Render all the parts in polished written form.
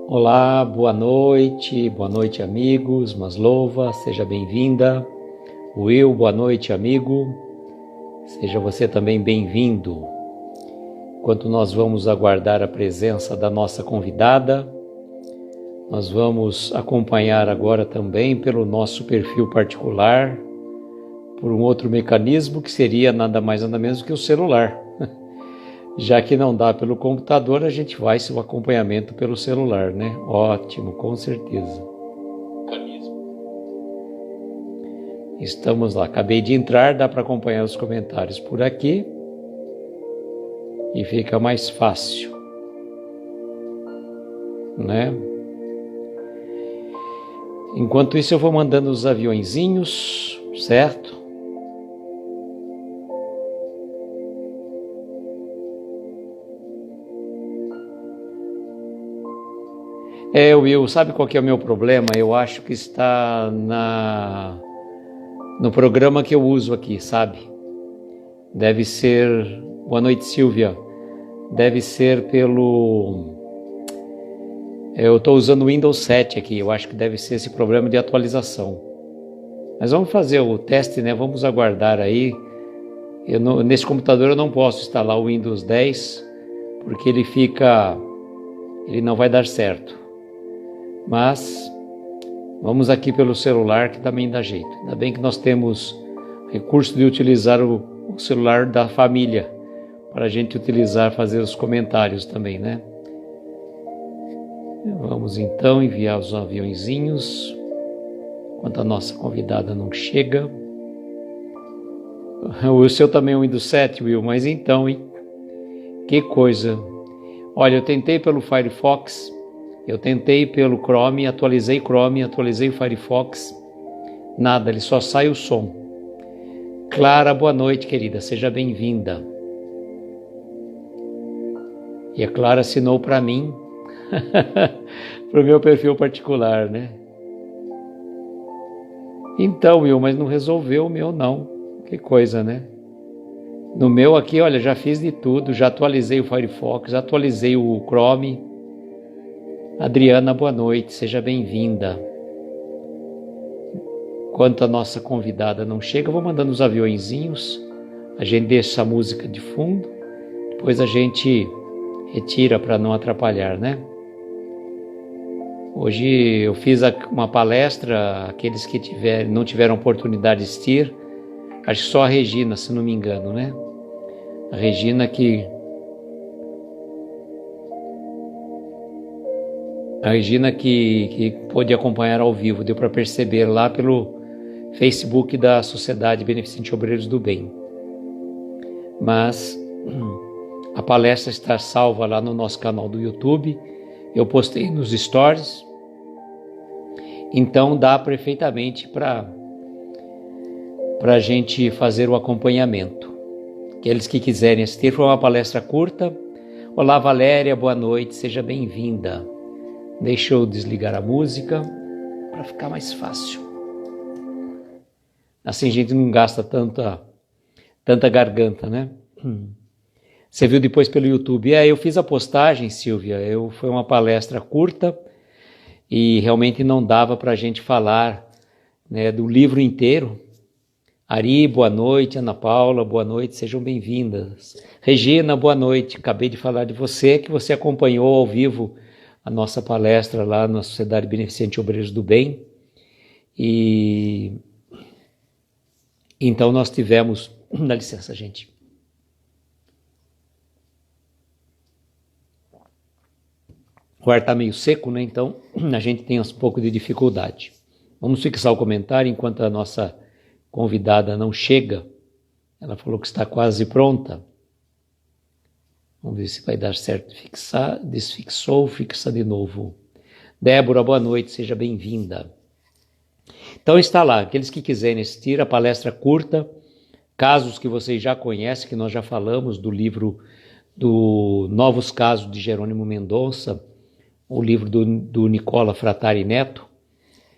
Olá, boa noite amigos, Maslova, seja bem-vinda. Will, boa noite amigo, seja você também bem-vindo. Enquanto nós vamos aguardar a presença da nossa convidada, nós vamos acompanhar agora também pelo nosso perfil particular, por um outro mecanismo que seria nada mais nada menos que o celular. Já que não dá pelo computador, a gente vai se o acompanhamento pelo celular, né? Ótimo, com certeza. Estamos lá, acabei de entrar, dá para acompanhar os comentários por aqui e fica mais fácil, né? Enquanto isso eu vou mandando os aviõezinhos, certo? Will, sabe qual que é o meu problema? Eu acho que está no programa que eu uso aqui, sabe? Deve ser... Boa noite, Silvia. Deve ser pelo... Eu estou usando o Windows 7 aqui, eu acho que deve ser esse problema de atualização. Mas vamos fazer o teste, né? Vamos aguardar aí. Nesse computador eu não posso instalar o Windows 10, porque ele não vai dar certo. Mas vamos aqui pelo celular que também dá jeito. Ainda bem que nós temos recurso de utilizar o celular da família para a gente utilizar, fazer os comentários também, né? Vamos então enviar os aviõezinhos enquanto a nossa convidada não chega. O seu também é o Windows 7, Will, mas então, hein? Que coisa! Olha, eu tentei pelo Firefox, eu tentei pelo Chrome, atualizei o Firefox, nada, ele só sai o som. Clara, boa noite, querida, seja bem-vinda. E a Clara assinou para mim, para o meu perfil particular, né? Então, Will, mas não resolveu o meu não, que coisa, né? No meu aqui, olha, já fiz de tudo, já atualizei o Firefox, já atualizei o Chrome. Adriana, boa noite, seja bem-vinda. Enquanto a nossa convidada não chega, eu vou mandando os aviõezinhos, a gente deixa a música de fundo, depois a gente retira para não atrapalhar, né? Hoje eu fiz uma palestra, aqueles que não tiveram oportunidade de assistir, acho que só a Regina, se não me engano, né? A Regina que pôde acompanhar ao vivo, deu para perceber lá pelo Facebook da Sociedade Beneficente Obreiros do Bem. Mas a palestra está salva lá no nosso canal do YouTube, eu postei nos stories, então dá perfeitamente para a gente fazer o acompanhamento. Aqueles que quiserem assistir, foi uma palestra curta. Olá, Valéria, boa noite, seja bem-vinda. Deixa eu desligar a música para ficar mais fácil. Assim a gente não gasta tanta garganta, né? Você viu depois pelo YouTube. Eu fiz a postagem, Silvia, foi uma palestra curta e realmente não dava para a gente falar, né, do livro inteiro. Ari, boa noite. Ana Paula, boa noite, sejam bem-vindas. Regina, boa noite. Acabei de falar de você, que você acompanhou ao vivo a nossa palestra lá na Sociedade Beneficente Obreiros do Bem. E então nós tivemos... Dá licença, gente. O ar está meio seco, né? Então a gente tem um pouco de dificuldade. Vamos fixar o comentário enquanto a nossa convidada não chega. Ela falou que está quase pronta. Vamos ver se vai dar certo. Fixar, desfixou, fixa de novo. Débora, boa noite, seja bem-vinda. Então está lá, aqueles que quiserem assistir a palestra curta, casos que vocês já conhecem, que nós já falamos do livro do Novos Casos de Jerônimo Mendonça, o livro do Nicola Fratari Neto.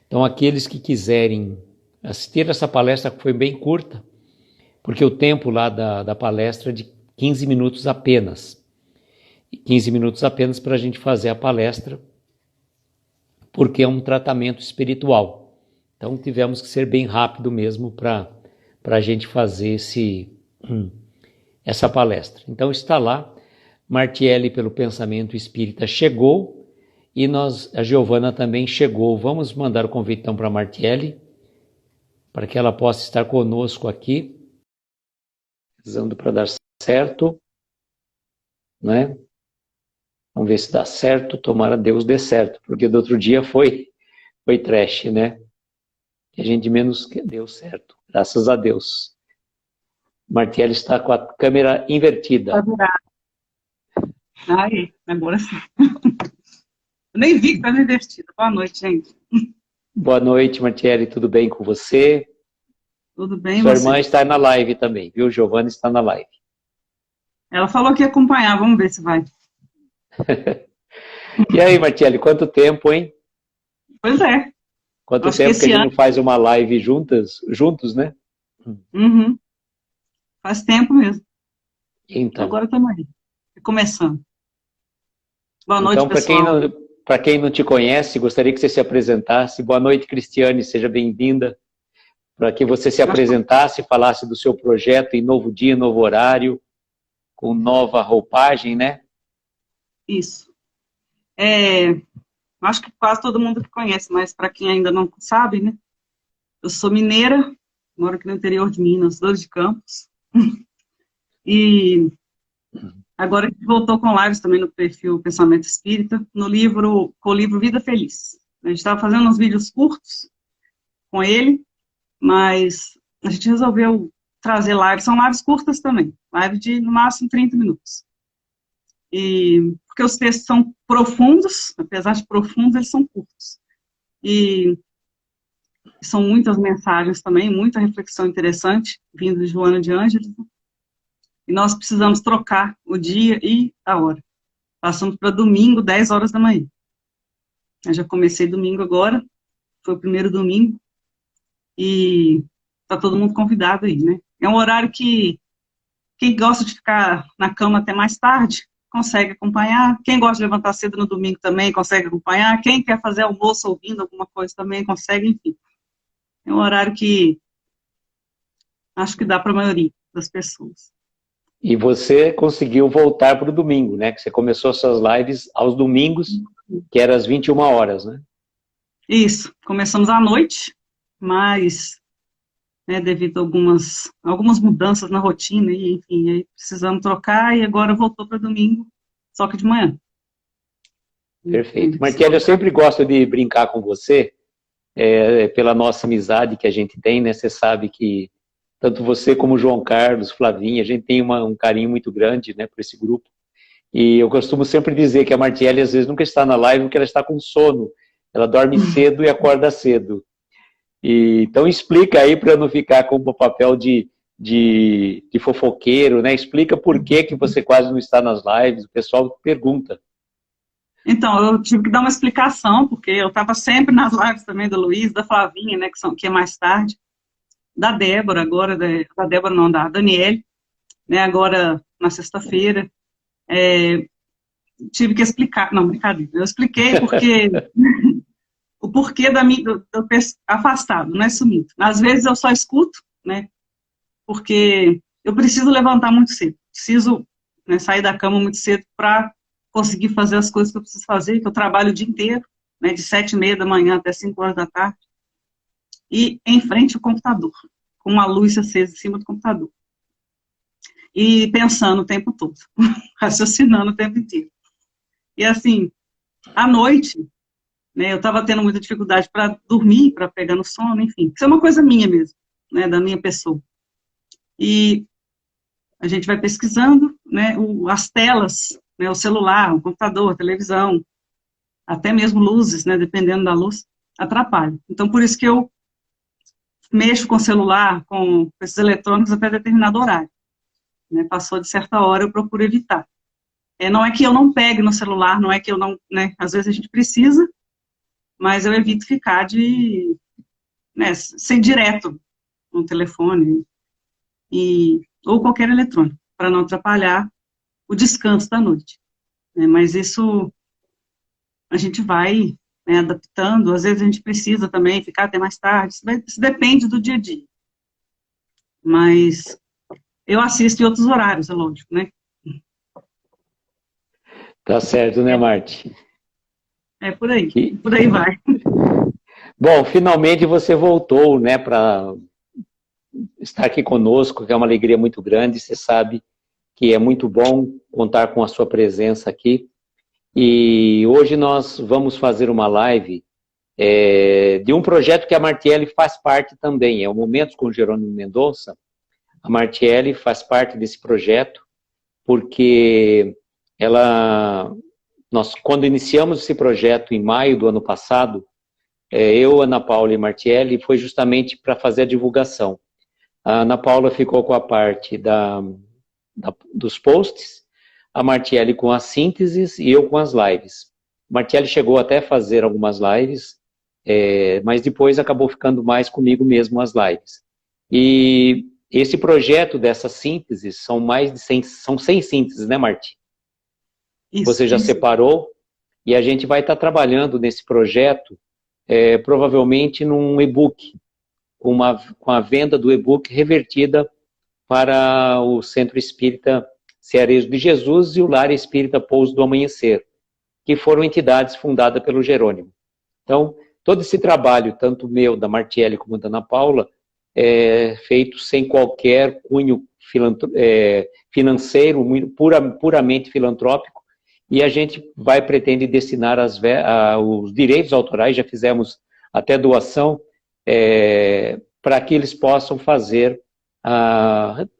Então aqueles que quiserem assistir essa palestra, que foi bem curta, porque o tempo lá da palestra é de 15 minutos apenas. 15 minutos apenas para a gente fazer a palestra. porque é um tratamento espiritual. Então tivemos que ser bem rápido mesmo para a gente fazer essa palestra. Então está lá, Martielli pelo Pensamento Espírita chegou e a Giovana também chegou. Vamos mandar o convite então para a Martielli, para que ela possa estar conosco aqui, rezando para dar certo, né? Vamos ver se dá certo, tomara Deus dê certo, porque do outro dia foi trash, né? E a gente menos que deu certo, graças a Deus. Martielli está com a câmera invertida. Ai, agora sim. Eu nem vi que estava invertida. Boa noite, gente. Boa noite, Martielli, tudo bem com você? Tudo bem, Sua você? irmã está na live também, viu? Giovana está na live. Ela falou que ia acompanhar, vamos ver se vai. E aí, Martielli, quanto tempo, hein? Pois é. Quanto Acho tempo que que a esse gente ano... não faz uma live juntos, né? Uhum. Faz tempo mesmo. Então, Agora estamos aí. Começando. Boa noite, então pessoal. para quem não te conhece, gostaria que você se apresentasse. Boa noite, Cristiane, seja bem-vinda. Para que você se apresentasse, falasse do seu projeto em novo dia, novo horário, com nova roupagem, né? Isso. Acho que quase todo mundo que conhece, mas para quem ainda não sabe, né? Eu sou mineira, moro aqui no interior de Minas, Dores de Campos. E agora a gente voltou com lives também no perfil Pensamento Espírita, com o livro Vida Feliz. A gente estava fazendo uns vídeos curtos com ele, mas a gente resolveu trazer lives, são lives curtas também, live de no máximo 30 minutos. E porque os textos são profundos, apesar de profundos, eles são curtos. E são muitas mensagens também, muita reflexão interessante, vindo de Joana de Ângeles. E nós precisamos trocar o dia e a hora. Passamos para domingo, 10 horas da manhã. Eu já comecei domingo agora, foi o primeiro domingo, e está todo mundo convidado aí, né? É um horário que quem gosta de ficar na cama até mais tarde, consegue acompanhar. Quem gosta de levantar cedo no domingo também consegue acompanhar. Quem quer fazer almoço ouvindo alguma coisa também consegue, enfim. É um horário que acho que dá para a maioria das pessoas. E você conseguiu voltar para o domingo, né? Que você começou suas lives aos domingos, que era às 21 horas, né? Isso. Começamos à noite, mas devido a algumas mudanças na rotina, e enfim, aí precisamos trocar, e agora voltou para domingo, só que de manhã. Perfeito. Martielli, eu sempre gosto de brincar com você, pela nossa amizade que a gente tem, né? Você sabe que tanto você como o João Carlos, Flavinha, a gente tem um carinho muito grande, né, por esse grupo. E eu costumo sempre dizer que a Martielli às vezes nunca está na live porque ela está com sono. Ela dorme cedo e acorda cedo. Então explica aí para não ficar com o papel de fofoqueiro, né? Explica por que você quase não está nas lives, o pessoal pergunta. Então, eu tive que dar uma explicação, porque eu estava sempre nas lives também do Luiz, da Flavinha, né, que é mais tarde, da Débora, agora, da Débora não, da Daniele, né, agora na sexta-feira. Tive que explicar, não, brincadeira, eu expliquei porque o porquê do afastado, não é sumido. Às vezes eu só escuto, né, porque eu preciso levantar muito cedo, preciso, né, sair da cama muito cedo para conseguir fazer as coisas que eu preciso fazer, que eu trabalho o dia inteiro, né, de 7h30 da manhã até 5 horas da tarde, e em frente ao computador, com uma luz acesa em cima do computador. E pensando o tempo todo, raciocinando o tempo inteiro. E assim, à noite, né, eu estava tendo muita dificuldade para dormir, para pegar no sono, enfim. Isso é uma coisa minha mesmo, né, da minha pessoa. E a gente vai pesquisando, né, as telas, né, o celular, o computador, a televisão, até mesmo luzes, né, dependendo da luz, atrapalham. Então, por isso que eu mexo com o celular, com esses eletrônicos até determinado horário. Né, passou de certa hora, eu procuro evitar. Não é que eu não pegue no celular, não é que eu não, né, às vezes a gente precisa, mas eu evito ficar né, ser direto no telefone ou qualquer eletrônico, para não atrapalhar o descanso da noite. Mas isso a gente vai né, adaptando. Às vezes a gente precisa também ficar até mais tarde, isso depende do dia a dia. Mas eu assisto em outros horários, é lógico, né? Tá certo, né, Marte? Por aí vai. Bom, finalmente você voltou, né, para estar aqui conosco, que é uma alegria muito grande. Você sabe que é muito bom contar com a sua presença aqui. E hoje nós vamos fazer uma live de um projeto que a Martiele faz parte também, é o Momentos com Jerônimo Mendonça. A Martiele faz parte desse projeto, porque nós, quando iniciamos esse projeto em maio do ano passado, eu, Ana Paula e Martiele, foi justamente para fazer a divulgação. A Ana Paula ficou com a parte dos posts, a Martiele com as sínteses e eu com as lives. A Martiele chegou até a fazer algumas lives, mas depois acabou ficando mais comigo mesmo as lives. E esse projeto dessas sínteses são mais de 100, são 100 sínteses, né, Marti? Você já separou, e a gente vai estar trabalhando nesse projeto, provavelmente num e-book, com a venda do e-book revertida para o Centro Espírita Cearejo de Jesus e o Lar Espírita Pouso do Amanhecer, que foram entidades fundadas pelo Jerônimo. Então, todo esse trabalho, tanto meu, da Martiele, como da Ana Paula, é feito sem qualquer cunho financeiro, puramente filantrópico, e a gente pretende destinar os direitos autorais, já fizemos até doação, para que eles possam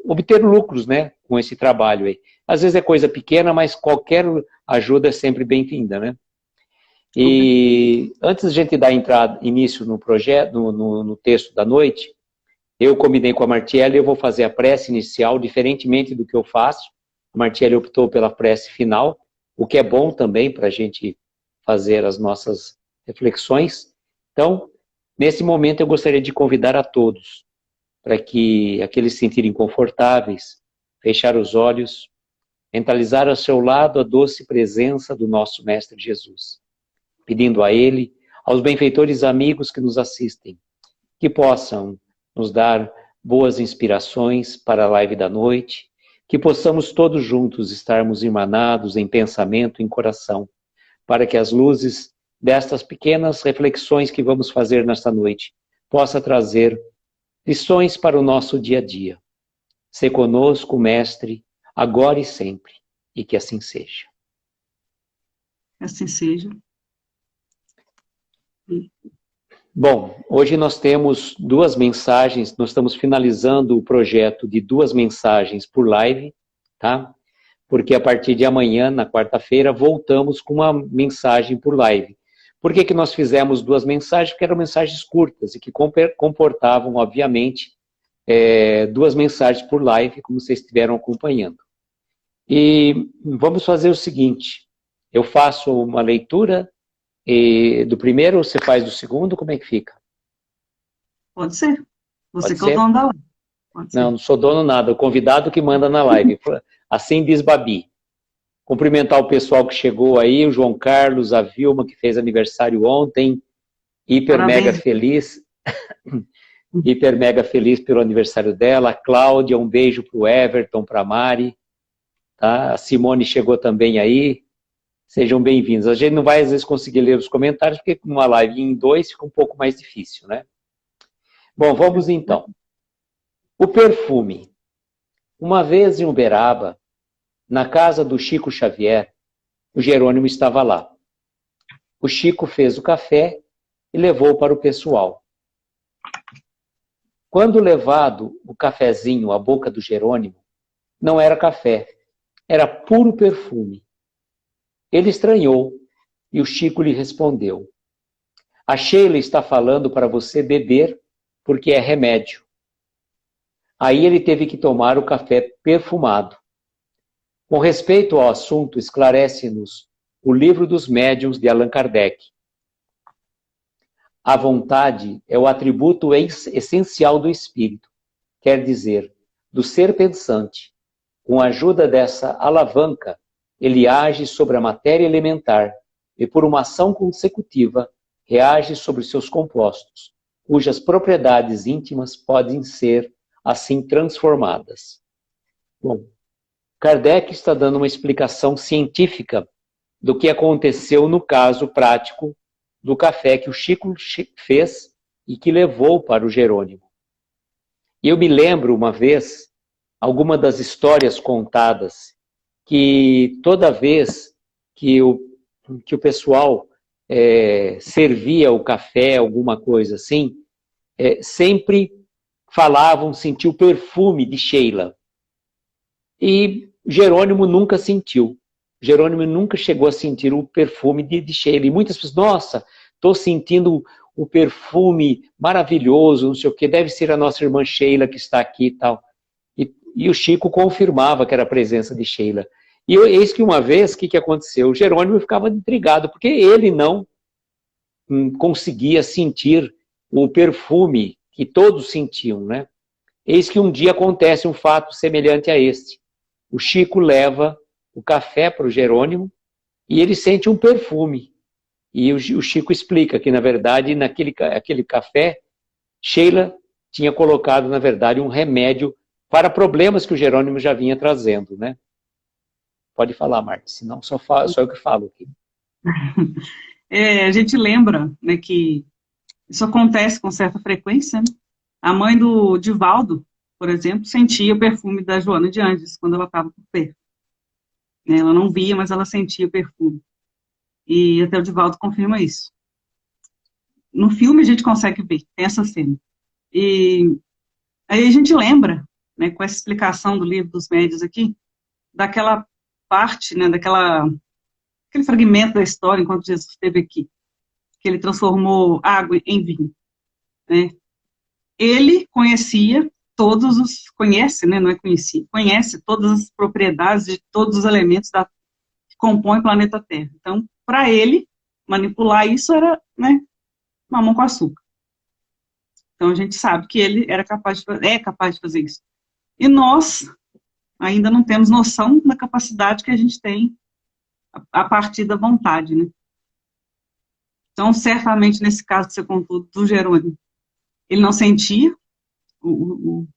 obter lucros, né, com esse trabalho aí. Às vezes é coisa pequena, mas qualquer ajuda é sempre bem-vinda, né? E antes de a gente dar início no projeto, no texto da noite, eu combinei com a Martiele, eu vou fazer a prece inicial, diferentemente do que eu faço. A Martiele optou pela prece final, o que é bom também para a gente fazer as nossas reflexões. Então, nesse momento eu gostaria de convidar a todos, para que aqueles se sentirem confortáveis, fechar os olhos, mentalizar ao seu lado a doce presença do nosso Mestre Jesus, pedindo a Ele, aos benfeitores amigos que nos assistem, que possam nos dar boas inspirações para a live da noite, que possamos todos juntos estarmos irmanados em pensamento e em coração, para que as luzes destas pequenas reflexões que vamos fazer nesta noite possa trazer lições para o nosso dia a dia. Sê conosco, Mestre, agora e sempre, e que assim seja. Assim seja. Bom, hoje nós temos 2 mensagens, nós estamos finalizando o projeto de 2 mensagens por live, tá? Porque a partir de amanhã, na quarta-feira, voltamos com uma mensagem por live. Por que nós fizemos 2 mensagens? Porque eram mensagens curtas e que comportavam, obviamente, 2 mensagens por live, como vocês estiveram acompanhando. E vamos fazer o seguinte, eu faço uma leitura do primeiro, você faz do segundo, como é que fica? Pode ser. Você que é o dono da live. Não sou dono nada, o convidado que manda na live. Assim diz Babi. Cumprimentar o pessoal que chegou aí, o João Carlos, a Vilma, que fez aniversário ontem, mega feliz, hiper mega feliz pelo aniversário dela, a Cláudia, um beijo para o Everton, para a Mari, tá? A Simone chegou também aí, sejam bem-vindos. A gente não vai às vezes conseguir ler os comentários, porque com uma live em 2 fica um pouco mais difícil, né? Bom, vamos então. O perfume. Uma vez em Uberaba, na casa do Chico Xavier, o Jerônimo estava lá. O Chico fez o café e levou para o pessoal. Quando levado o cafezinho à boca do Jerônimo, não era café, era puro perfume. Ele estranhou e o Chico lhe respondeu: a Sheila está falando para você beber porque é remédio. Aí ele teve que tomar o café perfumado. Com respeito ao assunto, esclarece-nos o Livro dos Médiuns de Allan Kardec. A vontade é o atributo essencial do espírito, quer dizer, do ser pensante. Com a ajuda dessa alavanca, ele age sobre a matéria elementar e, por uma ação consecutiva, reage sobre seus compostos, cujas propriedades íntimas podem ser, assim, transformadas. Bom, Kardec está dando uma explicação científica do que aconteceu no caso prático do café que o Chico fez e que levou para o Jerônimo. E eu me lembro uma vez, alguma das histórias contadas, que toda vez que o pessoal servia o café, alguma coisa assim, sempre falavam, sentiu o perfume de Sheila. E Jerônimo nunca sentiu. Jerônimo nunca chegou a sentir o perfume de Sheila. E muitas pessoas, nossa, estou sentindo o perfume maravilhoso, não sei o que, deve ser a nossa irmã Sheila que está aqui e tal. E o Chico confirmava que era a presença de Sheila. E eis que uma vez, o que aconteceu? O Jerônimo ficava intrigado, porque ele não conseguia sentir o perfume que todos sentiam, né? Eis que um dia acontece um fato semelhante a este. O Chico leva o café para o Jerônimo e ele sente um perfume. E o Chico explica que, na verdade, aquele café, Sheila tinha colocado, na verdade, um remédio para problemas que o Jerônimo já vinha trazendo, né? Pode falar, Marta, senão só eu que falo aqui. A gente lembra, né, que isso acontece com certa frequência, né? A mãe do Divaldo, por exemplo, sentia o perfume da Joana de Andes quando ela estava por perto. Ela não via, mas ela sentia o perfume. E até o Divaldo confirma isso. No filme a gente consegue ver, tem essa cena. E aí a gente lembra, né, com essa explicação do Livro dos Médiuns aqui, daquela parte, né, aquele fragmento da história enquanto Jesus esteve aqui, que ele transformou água em vinho, né? Ele conhece, né, não é conhecia, conhece todas as propriedades de todos os elementos que compõem o planeta Terra. Então, para ele, manipular isso era, né, mamão com açúcar. Então, a gente sabe que ele é capaz de fazer isso. E nós ainda não temos noção da capacidade que a gente tem a partir da vontade, né? Então, certamente, nesse caso que você contou do Jerônimo, ele não sentia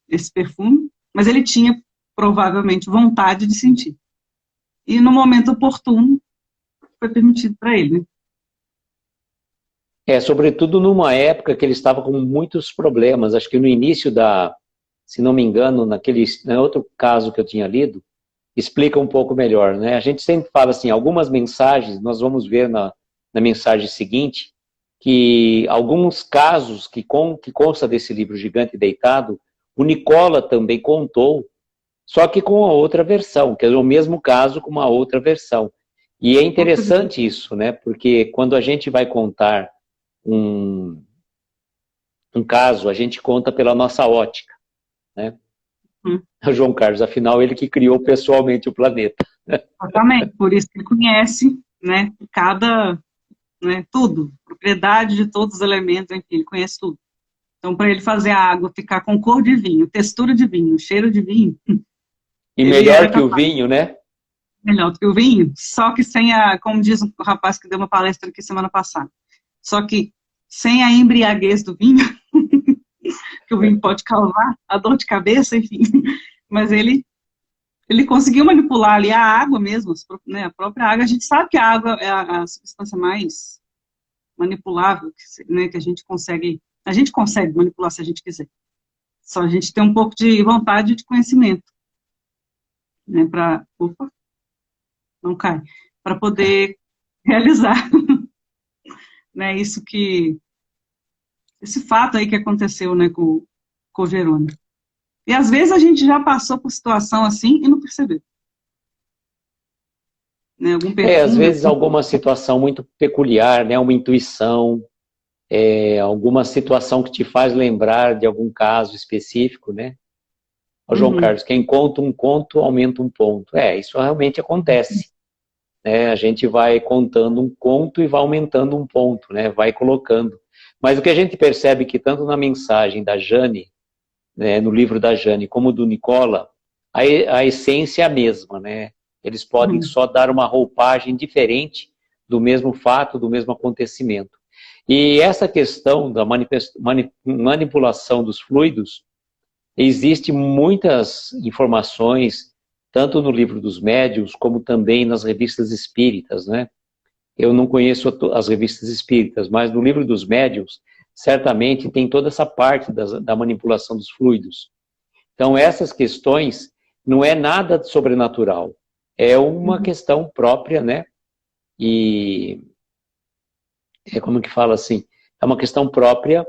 esse perfume, mas ele tinha, provavelmente, vontade de sentir. E, no momento oportuno, foi permitido para ele, né? Sobretudo numa época que ele estava com muitos problemas. Acho que no início se não me engano, no outro caso que eu tinha lido, explica um pouco melhor, né? A gente sempre fala assim, algumas mensagens, nós vamos ver na mensagem seguinte, que alguns casos que consta desse livro Gigante Deitado, o Nicola também contou, só que com a outra versão, que é o mesmo caso com uma outra versão. E é interessante isso, né? Porque quando a gente vai contar um caso, a gente conta pela nossa ótica, né? João Carlos, afinal, ele que criou pessoalmente o planeta. Exatamente, por isso que ele conhece, né, tudo, propriedade de todos os elementos, enfim, ele conhece tudo. Então, para ele fazer a água ficar com cor de vinho, textura de vinho, cheiro de vinho... E melhor que o vinho, né? Melhor do que o vinho, só que sem como diz o rapaz que deu uma palestra aqui semana passada, só que sem a embriaguez do vinho, que o vinho pode causar, a dor de cabeça, enfim, mas ele conseguiu manipular ali a água mesmo, né, a própria água. A gente sabe que a água é a substância mais manipulável, né, que a gente consegue manipular se a gente quiser. Só a gente tem um pouco de vontade e de conhecimento, né, não cai, para poder realizar, né, esse fato aí que aconteceu, né, com o Jerônimo. E às vezes a gente já passou por situação assim e não percebeu. Né, às vezes alguma situação muito peculiar, né, uma intuição, alguma situação que te faz lembrar de algum caso específico, né? O João Carlos, quem conta um conto aumenta um ponto. Isso realmente acontece. Né? A gente vai contando um conto e vai aumentando um ponto, né? Vai colocando. Mas o que a gente percebe que tanto na mensagem da Jane, né, no livro da Jane, como do Nicola, a essência é a mesma, né? Eles podem só dar uma roupagem diferente do mesmo fato, do mesmo acontecimento. E essa questão da manipulação dos fluidos, existe muitas informações, tanto no livro dos médiuns, como também nas revistas espíritas, né? Eu não conheço as revistas espíritas, mas no livro dos médiuns, certamente tem toda essa parte da manipulação dos fluidos. Então, essas questões não é nada sobrenatural, é uma questão própria, né? E é como que fala assim, é uma questão própria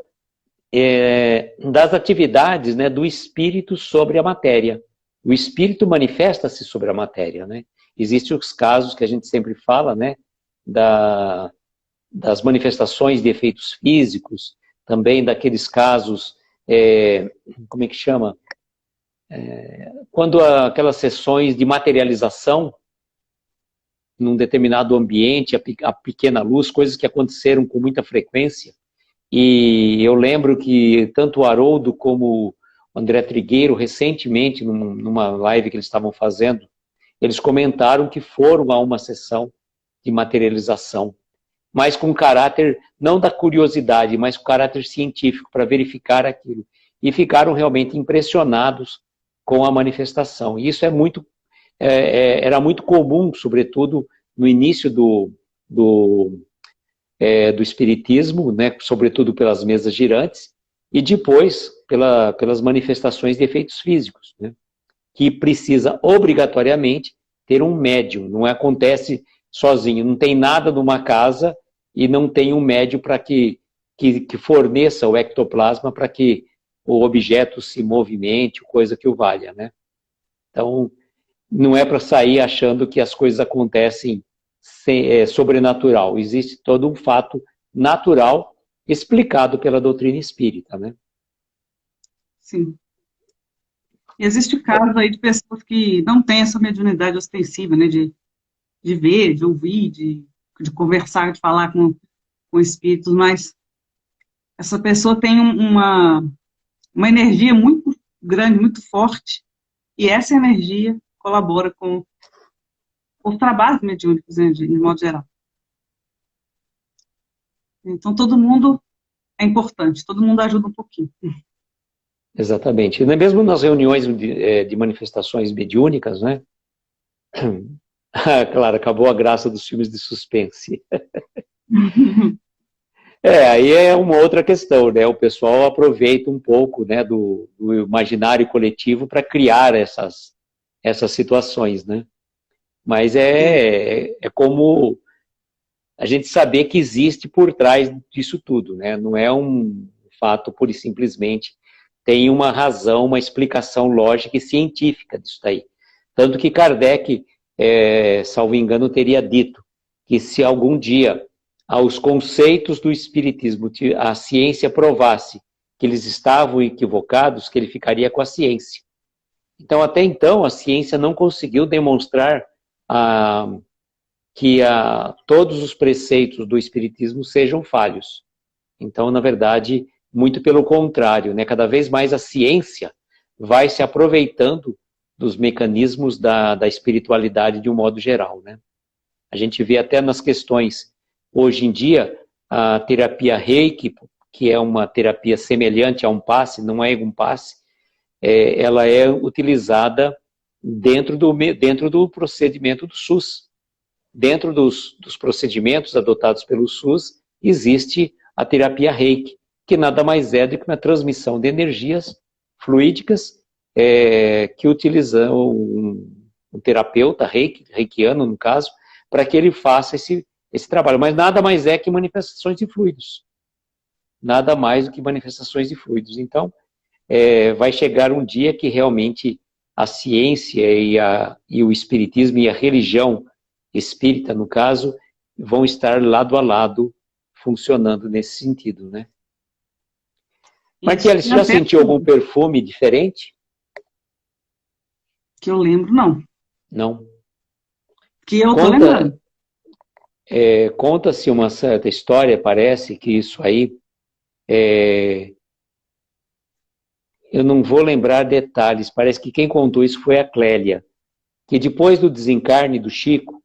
das atividades, né, do espírito sobre a matéria. O espírito manifesta-se sobre a matéria, né? Existem os casos que a gente sempre fala, né, das manifestações de efeitos físicos, também daqueles casos, como é que chama? Quando aquelas sessões de materialização num determinado ambiente, a pequena luz, coisas que aconteceram com muita frequência. E eu lembro que tanto o Haroldo como o André Trigueiro, recentemente, numa live que eles estavam fazendo, eles comentaram que foram a uma sessão de materialização, mas com caráter, não da curiosidade, mas com caráter científico, para verificar aquilo. E ficaram realmente impressionados com a manifestação. E isso era muito comum, sobretudo no início do espiritismo, né, sobretudo pelas mesas girantes, e depois pelas manifestações de efeitos físicos, né, que precisa obrigatoriamente ter um médium, não acontece sozinho, não tem nada numa casa e não tem um médium para que forneça o ectoplasma para que o objeto se movimente, coisa que o valha, né? Então, não é para sair achando que as coisas acontecem sobrenatural. Existe todo um fato natural explicado pela doutrina espírita, né? Sim. E existe casos aí de pessoas que não têm essa mediunidade ostensiva, né? De ver, de ouvir, de conversar, de falar com espíritos, mas essa pessoa tem uma energia muito grande, muito forte, e essa energia colabora com os trabalhos mediúnicos, né, de modo geral. Então, todo mundo é importante, todo mundo ajuda um pouquinho. Exatamente. E mesmo nas reuniões de manifestações mediúnicas, né? Claro, acabou a graça dos filmes de suspense. Aí é uma outra questão, né? O pessoal aproveita um pouco, né, do imaginário coletivo para criar essas situações, né? Mas é como a gente saber que existe por trás disso tudo, né? Não é um fato pura e simplesmente, tem uma razão, uma explicação lógica e científica disso daí. Tanto que Kardec, salvo engano, teria dito que se algum dia aos conceitos do espiritismo a ciência provasse que eles estavam equivocados, que ele ficaria com a ciência. Então, até então, a ciência não conseguiu demonstrar que todos os preceitos do espiritismo sejam falhos. Então, na verdade, muito pelo contrário, né? Cada vez mais a ciência vai se aproveitando dos mecanismos da espiritualidade de um modo geral, né? A gente vê até nas questões, hoje em dia, a terapia Reiki, que é uma terapia semelhante a um passe, não é um passe, ela é utilizada dentro do procedimento do SUS. Dentro dos procedimentos adotados pelo SUS, existe a terapia Reiki, que nada mais é do que uma transmissão de energias fluídicas que utiliza um terapeuta reikiano, no caso, para que ele faça esse trabalho. Mas nada mais é que manifestações de fluidos. Nada mais do que manifestações de fluidos. Então, vai chegar um dia que realmente a ciência e o espiritismo e a religião espírita, no caso, vão estar lado a lado funcionando nesse sentido, né? Marquele, você já sentiu algum perfume diferente? Que eu lembro, não. Não? Que eu tô lembrando. Conta-se uma certa história, parece que isso aí, eu não vou lembrar detalhes, parece que quem contou isso foi a Clélia, que depois do desencarne do Chico,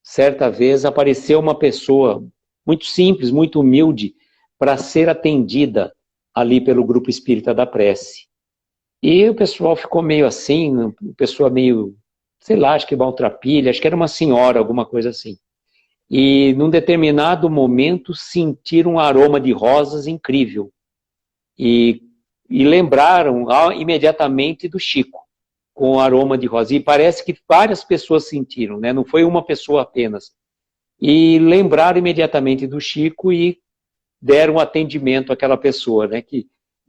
certa vez apareceu uma pessoa muito simples, muito humilde, para ser atendida ali pelo Grupo Espírita da Prece. E o pessoal ficou meio assim, pessoa meio, sei lá, acho que maltrapilha, acho que era uma senhora, alguma coisa assim. E num determinado momento sentiram um aroma de rosas incrível. E lembraram imediatamente do Chico, com o aroma de rosa. E parece que várias pessoas sentiram, né? Não foi uma pessoa apenas. E lembraram imediatamente do Chico e deram atendimento àquela pessoa, né? Que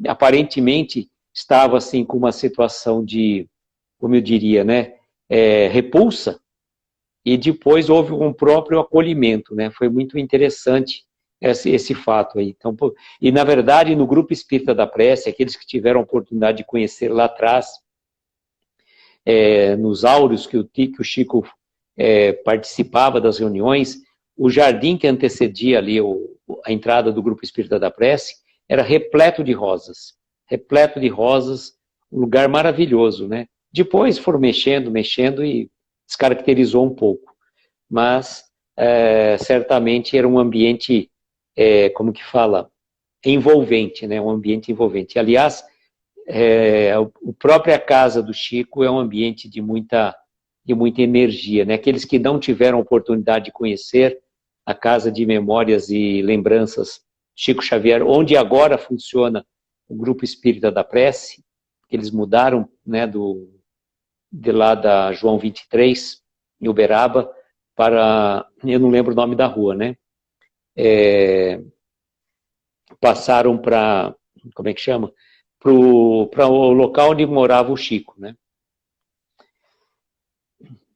aparentemente estava assim com uma situação de, como eu diria, né? Repulsa. E depois houve um próprio acolhimento, né? Foi muito interessante esse fato aí. Então, e na verdade, no Grupo Espírita da Prece, aqueles que tiveram a oportunidade de conhecer lá atrás, nos áureos que o Chico participava das reuniões, o jardim que antecedia ali a entrada do Grupo Espírita da Prece era repleto de rosas, um lugar maravilhoso, né? Depois foram mexendo e descaracterizou um pouco, mas certamente era um ambiente, como que fala, envolvente, né? Um ambiente envolvente. Aliás, a própria casa do Chico é um ambiente de muita energia, né? Aqueles que não tiveram oportunidade de conhecer a Casa de Memórias e Lembranças Chico Xavier, onde agora funciona o Grupo Espírita da Prece, que eles mudaram, né, de lá da João 23, em Uberaba, para, eu não lembro o nome da rua, né? Passaram para, como é que chama? Para o local onde morava o Chico, né?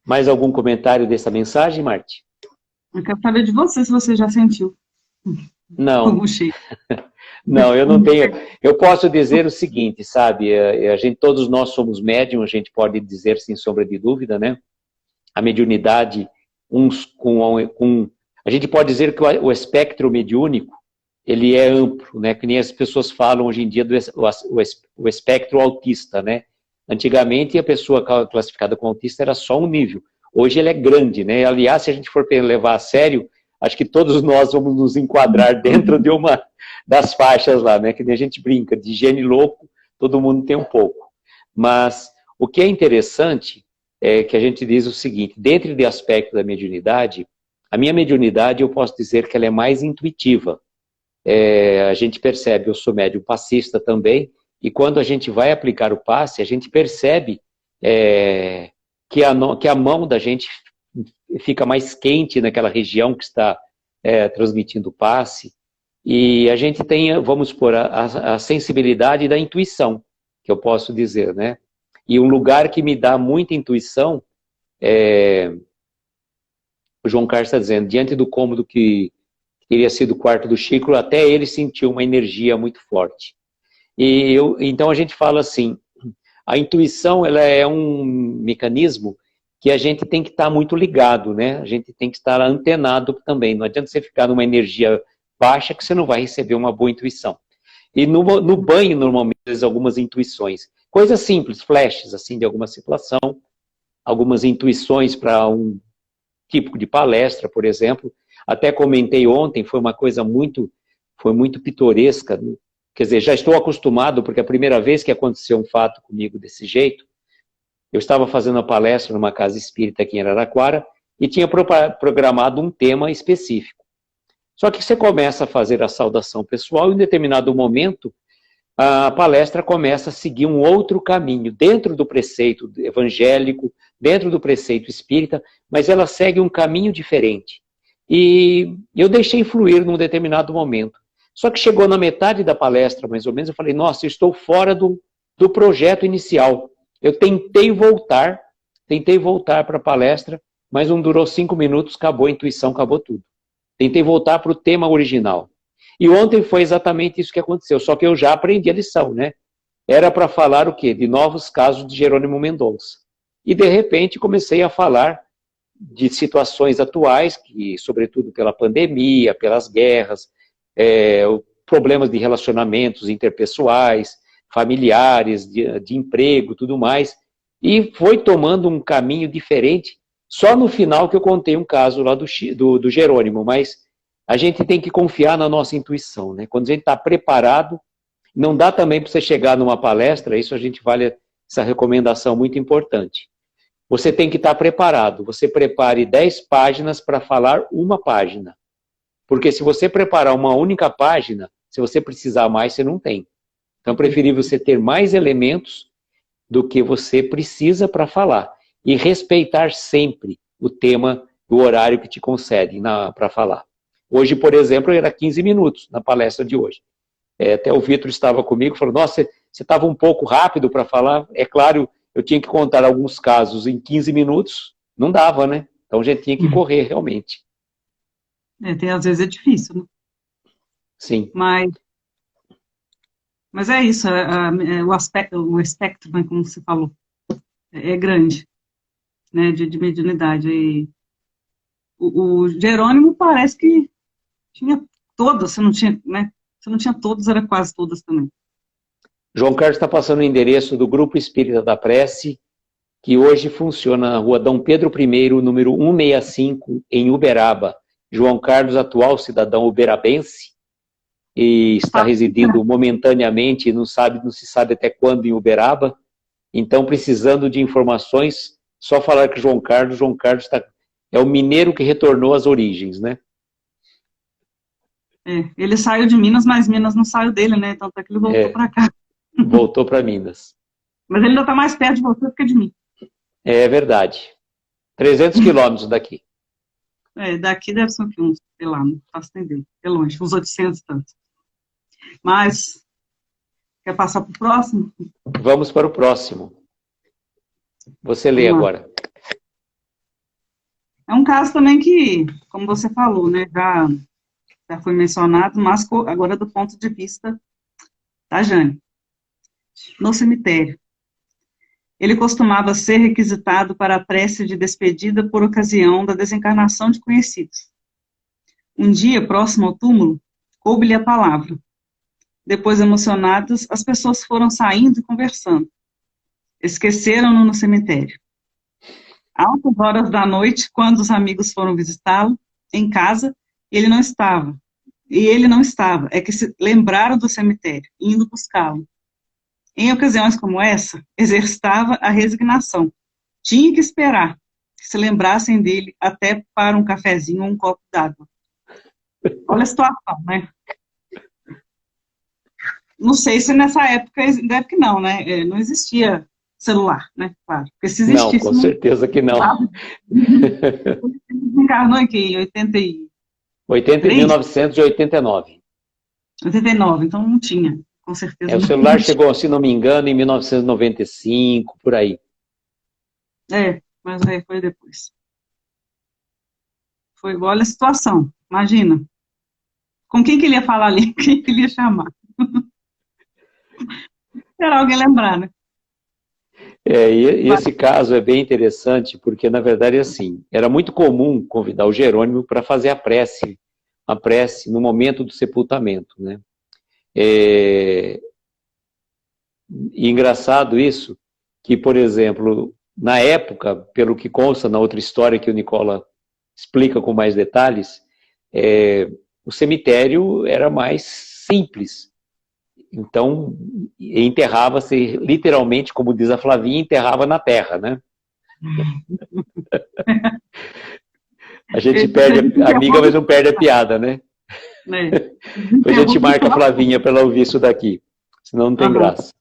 Mais algum comentário dessa mensagem, Marte? Eu quero saber de você, se você já sentiu. Não. Como Chico. Não, eu não tenho. Eu posso dizer o seguinte, sabe? Todos nós somos médium, a gente pode dizer sem sombra de dúvida, né? A mediunidade, a gente pode dizer que o espectro mediúnico, ele é amplo, né? Que nem as pessoas falam hoje em dia o espectro autista, né? Antigamente a pessoa classificada como autista era só um nível. Hoje ele é grande, né? Aliás, se a gente for levar a sério, acho que todos nós vamos nos enquadrar dentro de uma das faixas lá, né? Que nem a gente brinca, de gênio louco, todo mundo tem um pouco. Mas o que é interessante é que a gente diz o seguinte, dentro do aspecto da mediunidade, a minha mediunidade eu posso dizer que ela é mais intuitiva. A gente percebe, eu sou médium passista também, e quando a gente vai aplicar o passe, a gente percebe que a mão da gente fica mais quente naquela região que está transmitindo o passe, e a gente tem, vamos supor, a sensibilidade da intuição, que eu posso dizer, né? E um lugar que me dá muita intuição, o João Carlos está dizendo, diante do cômodo que teria sido o quarto do Chico, até ele sentiu uma energia muito forte. Então a gente fala assim, a intuição ela é um mecanismo que a gente tem que estar muito ligado, né? A gente tem que estar antenado também. Não adianta você ficar numa energia baixa que você não vai receber uma boa intuição. E no banho, normalmente, algumas intuições. Coisas simples, flashes, assim, de alguma situação, algumas intuições para um tipo de palestra, por exemplo. Até comentei ontem, foi uma coisa muito pitoresca. Quer dizer, já estou acostumado, porque a primeira vez que aconteceu um fato comigo desse jeito, eu estava fazendo uma palestra numa casa espírita aqui em Araraquara e tinha programado um tema específico. Só que você começa a fazer a saudação pessoal e em um determinado momento a palestra começa a seguir um outro caminho, dentro do preceito evangélico, dentro do preceito espírita, mas ela segue um caminho diferente. E eu deixei fluir num determinado momento. Só que chegou na metade da palestra, mais ou menos, eu falei, nossa, eu estou fora do projeto inicial. Eu tentei voltar para a palestra, mas não durou 5 minutos, acabou a intuição, acabou tudo. Tentei voltar para o tema original. E ontem foi exatamente isso que aconteceu, só que eu já aprendi a lição, né? Era para falar o quê? De novos casos de Jerônimo Mendonça. E, de repente, comecei a falar de situações atuais, que, sobretudo pela pandemia, pelas guerras, problemas de relacionamentos interpessoais, familiares, de emprego, tudo mais, e foi tomando um caminho diferente. Só no final que eu contei um caso lá do Jerônimo, mas a gente tem que confiar na nossa intuição, né? Quando a gente está preparado, não dá também para você chegar numa palestra, isso a gente vale essa recomendação muito importante. Você tem que estar preparado. Você prepare 10 páginas para falar uma página. Porque se você preparar uma única página, se você precisar mais, você não tem. Então é preferível você ter mais elementos do que você precisa para falar. E respeitar sempre o tema, o horário que te concedem para falar. Hoje, por exemplo, era 15 minutos na palestra de hoje. Até o Vitor estava comigo e falou, nossa, você estava um pouco rápido para falar. É claro, eu tinha que contar alguns casos em 15 minutos, não dava, né? Então a gente tinha que correr, realmente. Às vezes é difícil, né? Sim. Mas é isso, o espectro, né, como você falou, é grande, né, de mediunidade. E o Jerônimo parece que tinha todas, você não tinha, né? Se não tinha todas, era quase todas também. João Carlos está passando o endereço do Grupo Espírita da Prece, que hoje funciona na rua Dom Pedro I, número 165, em Uberaba. João Carlos, atual cidadão uberabense, e está residindo momentaneamente, não se sabe até quando em Uberaba. Então, precisando de informações, só falar que João Carlos é o mineiro que retornou às origens, né? Ele saiu de Minas, mas Minas não saiu dele, né? Tanto é que ele voltou para cá. Voltou para Minas. Mas ele ainda está mais perto de você do que de mim. É verdade. 300 quilômetros daqui. Daqui deve ser uns, sei lá, não faço entender. É longe, uns 800 e tantos. Mas, quer passar para o próximo? Vamos para o próximo. Você lê agora. É um caso também que, como você falou, né, já foi mencionado, mas agora do ponto de vista da Jane. No cemitério. Ele costumava ser requisitado para a prece de despedida por ocasião da desencarnação de conhecidos. Um dia, próximo ao túmulo, coube-lhe a palavra. Depois, emocionados, as pessoas foram saindo e conversando. Esqueceram-no no cemitério. Altas horas da noite, quando os amigos foram visitá-lo, em casa, ele não estava. E ele não estava, é que se lembraram do cemitério, indo buscá-lo. Em ocasiões como essa, exercitava a resignação. Tinha que esperar que se lembrassem dele até para um cafezinho ou um copo d'água. Olha a situação, né? Não sei se nessa época, deve que não, né? Não existia celular, né? Claro. Porque se existisse... Não, com certeza que não. Ele desencarnou aqui em 1989. 89, então não tinha. Com certeza. O celular chegou, se não me engano, em 1995, por aí. Mas aí foi depois. Olha a situação, imagina. Com quem que ele ia falar ali? Quem que ele ia chamar? Era alguém lembrar, né? E esse caso é bem interessante, porque, na verdade, assim, era muito comum convidar o Jerônimo para fazer a prece no momento do sepultamento, né? E engraçado isso, que, por exemplo, na época, pelo que consta na outra história que o Nicola explica com mais detalhes, o cemitério era mais simples. Então, enterrava-se, literalmente, como diz a Flavinha, enterrava na terra, né? A gente perde a amiga, mas não perde a piada, né? A gente marca a Flavinha para ela ouvir isso daqui, senão não tem graça.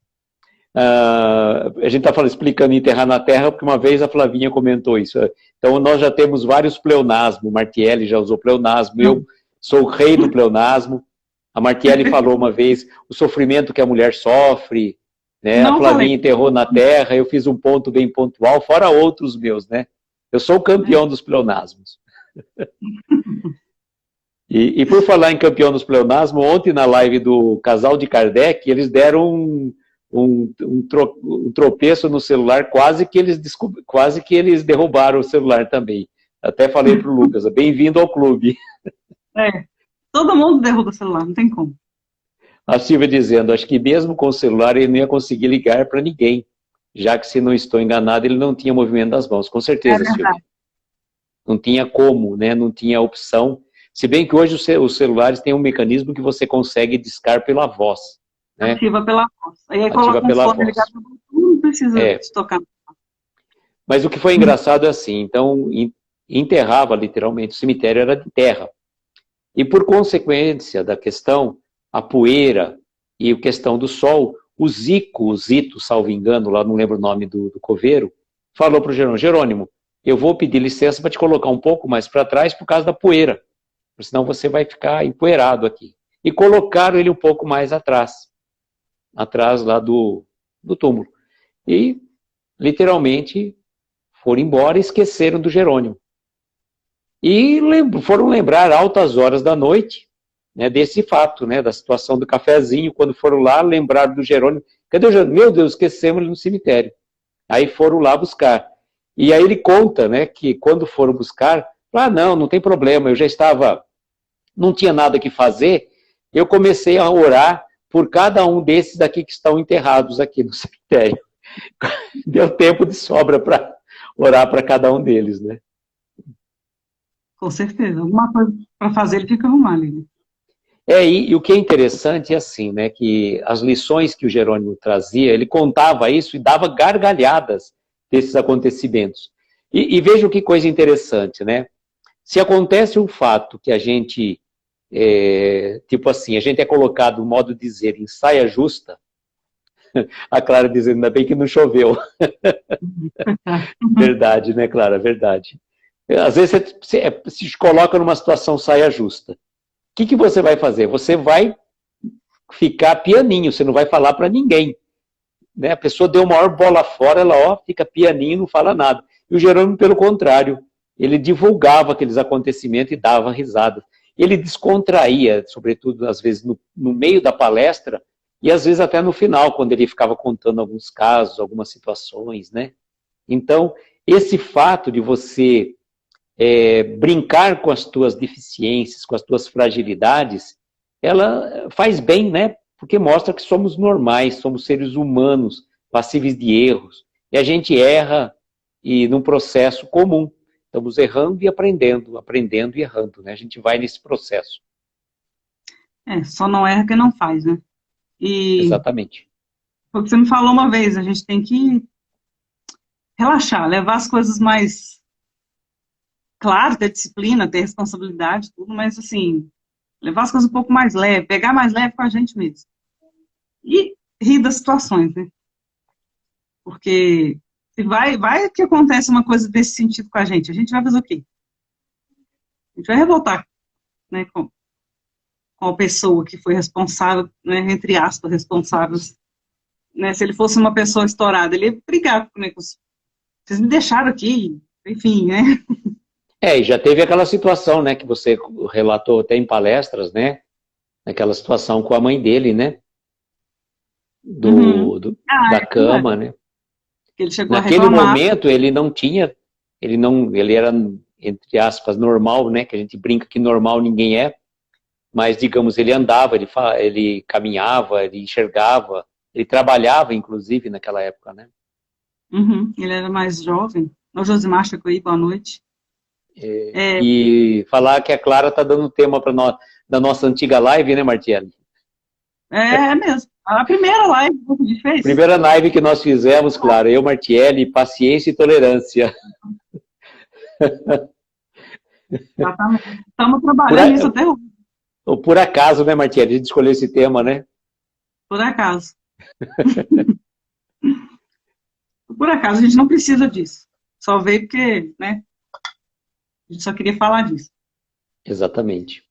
A gente está explicando enterrar na terra, porque uma vez a Flavinha comentou isso. Então, nós já temos vários pleonasmos, Martielli já usou pleonasmo, eu sou o rei do pleonasmo. A Martielli falou uma vez o sofrimento que a mulher sofre, né? A Flavinha enterrou na terra, eu fiz um ponto bem pontual, fora outros meus, né? Eu sou o campeão dos pleonasmos. E por falar em campeão dos pleonasmos, ontem na live do Casal de Kardec, eles deram um tropeço no celular, quase que eles derrubaram o celular também. Até falei para o Lucas, bem-vindo ao clube. Todo mundo derruba o celular, não tem como. A Silvia dizendo, acho que mesmo com o celular ele não ia conseguir ligar para ninguém, já que, se não estou enganado, ele não tinha movimento das mãos. Com certeza, Silvia. Não tinha como, né? Não tinha opção. Se bem que hoje os celulares têm um mecanismo que você consegue discar pela voz. Né? Ativa pela voz. Aí Ativa coloca um pela fone voz. ligado, não precisa tocar. Mas o que foi engraçado é assim, então enterrava literalmente, o cemitério era de terra. E por consequência da questão, a poeira e a questão do sol, o Zito, salvo engano, lá não lembro o nome do coveiro, falou para o Jerônimo, Jerônimo, eu vou pedir licença para te colocar um pouco mais para trás por causa da poeira, senão você vai ficar empoeirado aqui. E colocaram ele um pouco mais atrás lá do túmulo. E, literalmente, foram embora e esqueceram do Jerônimo. E foram lembrar altas horas da noite, né, desse fato, né, da situação do cafezinho, quando foram lá, lembraram do Jerônimo. Cadê o Jerônimo? Meu Deus, esquecemos ele no cemitério. Aí foram lá buscar. E aí ele conta, né, que quando foram buscar, não tem problema, eu já estava, não tinha nada que fazer, eu comecei a orar por cada um desses daqui que estão enterrados aqui no cemitério. Deu tempo de sobra para orar para cada um deles, né? Com certeza. Alguma coisa para fazer, ele fica arrumado ali. Né? E o que é interessante é assim, né, que as lições que o Jerônimo trazia, ele contava isso e dava gargalhadas desses acontecimentos. E veja que coisa interessante, né? Se acontece um fato que a gente, tipo assim, a gente é colocado, modo de dizer, em saia justa, a Clara dizendo, ainda bem que não choveu. Verdade, né, Clara? Verdade. Às vezes você se coloca numa situação saia justa. O que você vai fazer? Você vai ficar pianinho, você não vai falar para ninguém. Né? A pessoa deu maior bola fora, ela fica pianinho, não fala nada. E o Jerônimo, pelo contrário, ele divulgava aqueles acontecimentos e dava risada. Ele descontraía, sobretudo, às vezes, no meio da palestra, e às vezes até no final, quando ele ficava contando alguns casos, algumas situações, né? Então, esse fato de você brincar com as tuas deficiências, com as tuas fragilidades, ela faz bem, né? Porque mostra que somos normais, somos seres humanos, passíveis de erros. E a gente erra e num processo comum. Estamos errando e aprendendo, aprendendo e errando, né? A gente vai nesse processo. Só não erra quem não faz, né? E exatamente. o que você me falou uma vez, a gente tem que relaxar, levar as coisas mais... Claro, ter disciplina, ter responsabilidade, tudo, mas assim, levar as coisas um pouco mais leve, pegar mais leve com a gente mesmo. E rir das situações, né? Porque se vai que acontece uma coisa desse sentido com a gente vai fazer o quê? A gente vai revoltar, né, com a pessoa que foi responsável, né, entre aspas, responsáveis. Né, se ele fosse uma pessoa estourada, ele ia brigar, né, com vocês me deixaram aqui, enfim, né? E já teve aquela situação, né, que você relatou até em palestras, né, aquela situação com a mãe dele, né, da cama, né. Ele chegou naquele momento ele não tinha, ele era, entre aspas, normal, né, que a gente brinca que normal ninguém é, mas, digamos, ele andava, ele caminhava, ele enxergava, ele trabalhava, inclusive, naquela época, né. Ele era mais jovem. O Josimar chegou aí, boa noite. E falar que a Clara está dando tema para nós, da nossa antiga live, né, Martielli? É mesmo. A primeira live que a gente fez. Primeira live que nós fizemos, Clara, eu, Martielli, paciência e tolerância. Exatamente. Estamos trabalhando nisso até hoje. Ou por acaso, né, Martielli? A gente escolheu esse tema, né? Por acaso. Por acaso, a gente não precisa disso. Só veio porque, né? A gente só queria falar disso. Exatamente.